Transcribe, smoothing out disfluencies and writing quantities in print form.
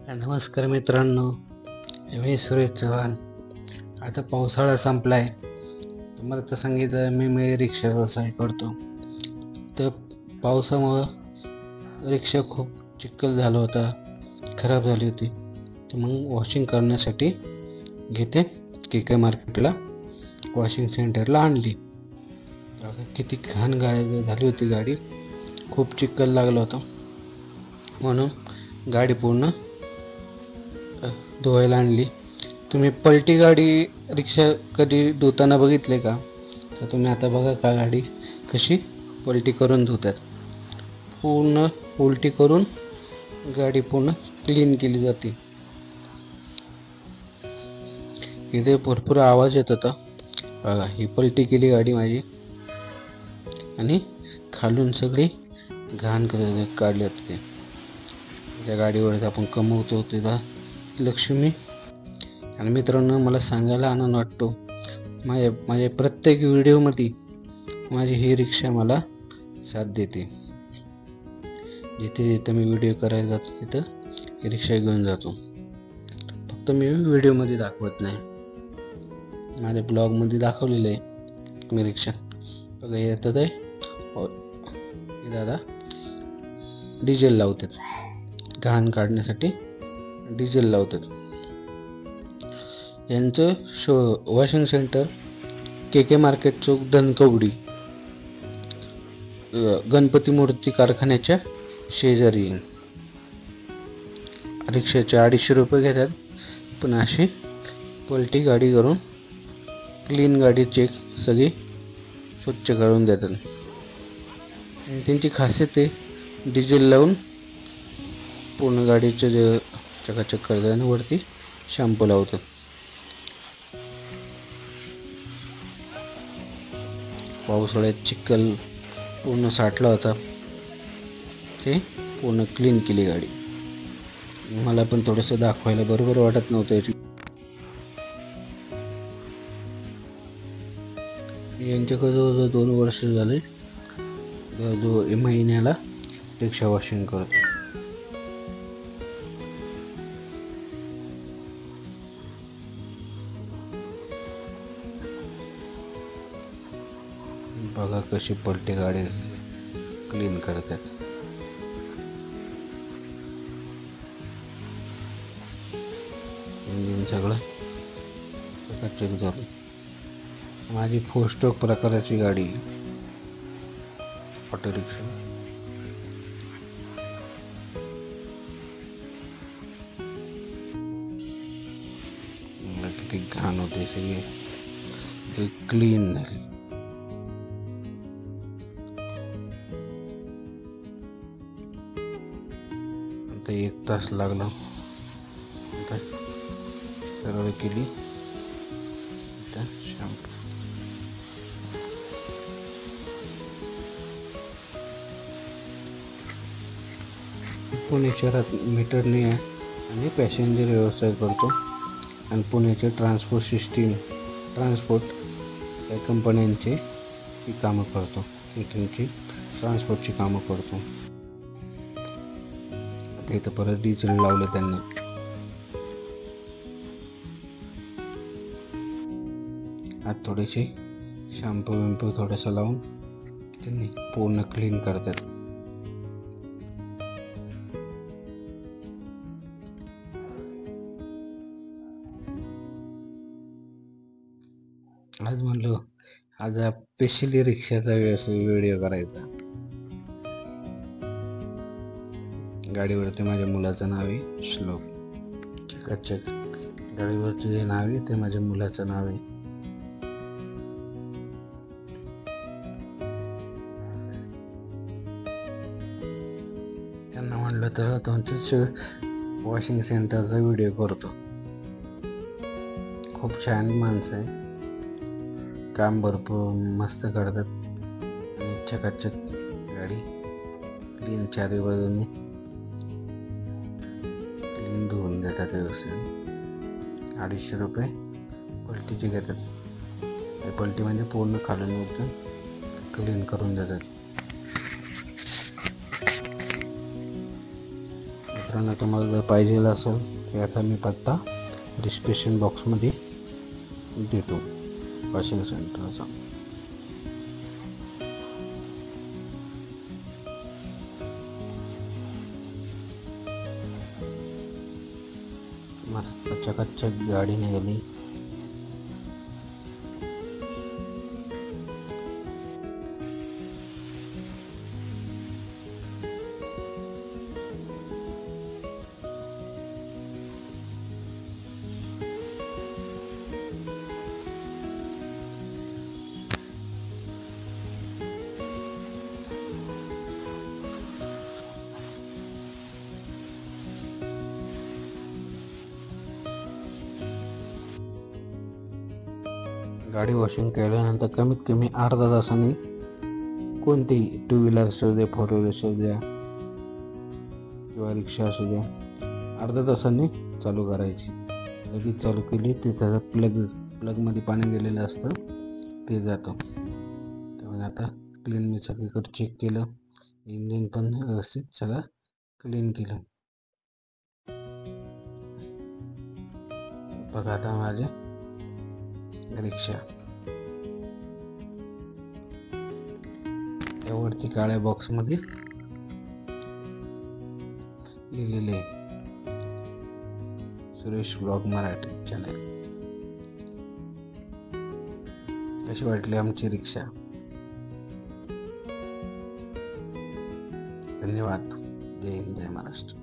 नमस्कार मित्रांनो, मी सुरेश चव्हाण. आता पावसाळा संपलाय. तुम्हाला तर सांगितलं मी रिक्षा व्यवसाय करतो. तर पावसामुळं रिक्षा खूप चिखल झाला होता, खराब झाली होती. तर मग वॉशिंग करण्यासाठी घेते KK मार्केटला वॉशिंग सेंटरला आणली. किती घाण झाली होती गाडी, खूप चिखल लागला होता. म्हणून गाडी पूर्ण धुवायला आणली. तुम्ही पलटी गाडी रिक्षा कधी धुताना बघितले का? तर तुम्ही आता बघा का गाडी कशी पलटी करून धुतात. पूर्ण उलटी करून गाडी पूर्ण क्लीन केली जाते. इथे भरपूर आवाज येत होता. बघा, ही पलटी केली गाडी माझी आणि खालून सगळी घाण काढली होती. त्या गाडीवर आपण कमवतो तिला लक्ष्मी. आणि मित्रांनो, मला सांगायला आनंद वाटतो, माझ्या प्रत्येक व्हिडिओमध्ये माझी ही रिक्षा मला साथ देते. जिथे जिथे मी व्हिडिओ करायला जातो तिथं ही रिक्षा घेऊन जातो. फक्त मी व्हिडिओमध्ये दाखवत नाही, माझ्या ब्लॉगमध्ये दाखवलेलं आहे मी रिक्षा. बघा, येतात आहे हे दादा डिझेल लावतात, घाण काढण्यासाठी डिझेल लावतात. यांचं वॉशिंग सेंटर KK मार्केट चौक, धनकवडी, गणपती मूर्ती कारखान्याच्या शेजारी. रिक्षाचे 250 रुपये घेतात, पण अशी पलटी गाडी करून क्लीन गाडी चेक सगळी स्वच्छ करून देतात. आणि त्यांची खासियत आहे डिझेल लावून पूर्ण गाडीचं चकाचक करतात आणि वरती शॅम्पू लावतात. पावसाळ्यात चिखल पूर्ण साठला होता, ते पूर्ण क्लीन केली गाडी. मला पण थोडंसं दाखवायला बरोबर वाटत नव्हतं. यांच्याकडे जवळजवळ 2 वर्ष झाले, जवळजवळ महिन्याला रिक्षा वॉशिंग करतो. बघा कशी पलटी गाडी क्लीन करतात. इंजिन सगळं चेक झालं. माझी 4 स्ट्रोक प्रकाराची गाडी, ऑटो रिक्षा. किती घाण होते, सगळी क्लीन झाली. आता 1 तास लागला. आता सरळ केली शॅम्पू. पुणे शहरात मीटर नाही आहे आणि पॅसेंजर व्यवसाय करतो. आणि पुण्याचे ट्रान्सपोर्ट या कंपन्यांचे ही कामं करतो, मीटरची ट्रान्सपोर्टची कामं करतो. आता इथं परत डिझेल लावलं त्यांनी. आज थोडीशी शॅम्पू थोडंसं लावून त्यांनी पूर्ण क्लीन करतात. आज म्हणलो, आज स्पेशली रिक्षाचा व्हिडिओ करायचा. गाडीवरती माझ्या मुलाचं नाव आहे श्लोक. चकाचक गाडीवरती जे नाव आहे ते माझ्या मुलाचं नाव आहे. त्यांना म्हणलं तर तुमचं वॉशिंग सेंटरचा व्हिडिओ करतो. खूप छान माणसं आहे, काम भरपूर मस्त करतात आणि चकाचक गाडी क्लीन चारी बाजूने क्लीन धुवून देतात व्यवस्थित. 250 रुपये पलटीचे घेतात. पलटी म्हणजे पूर्ण खालून उचलून क्लीन करून देतात. मित्रांनो, तुम्हाला जर पाहिजे असेल तर याचा मी पत्ता डिस्क्रिप्शन बॉक्समध्ये देतो वॉशिंग सेंटरचा. मस्त चकाचक गाडी निघाली. गाडी वॉशिंग केल्यानंतर कमीत कमी अर्धा तासाने कोणतीही 2 व्हीलर असू द्या, 4 व्हीलर असू द्या किंवा रिक्षा असू द्या, अर्धा तासाने चालू करायची. लगेच चालू केली ते त्याचा प्लगमध्ये पाणी गेलेलं असतं ते जातं. त्यामुळे आता क्लीन मी सगळीकडे चेक केलं, इंजिन पण व्यवस्थित सगळं क्लीन केलं. बघा आता माझे रिक्षा यावरती काळ्या बॉक्समध्ये लिहिलेले सुरेश ब्लॉग मराठी चॅनल. कशी वाटली आमची रिक्षा? धन्यवाद. जय हिंद, जय महाराष्ट्र.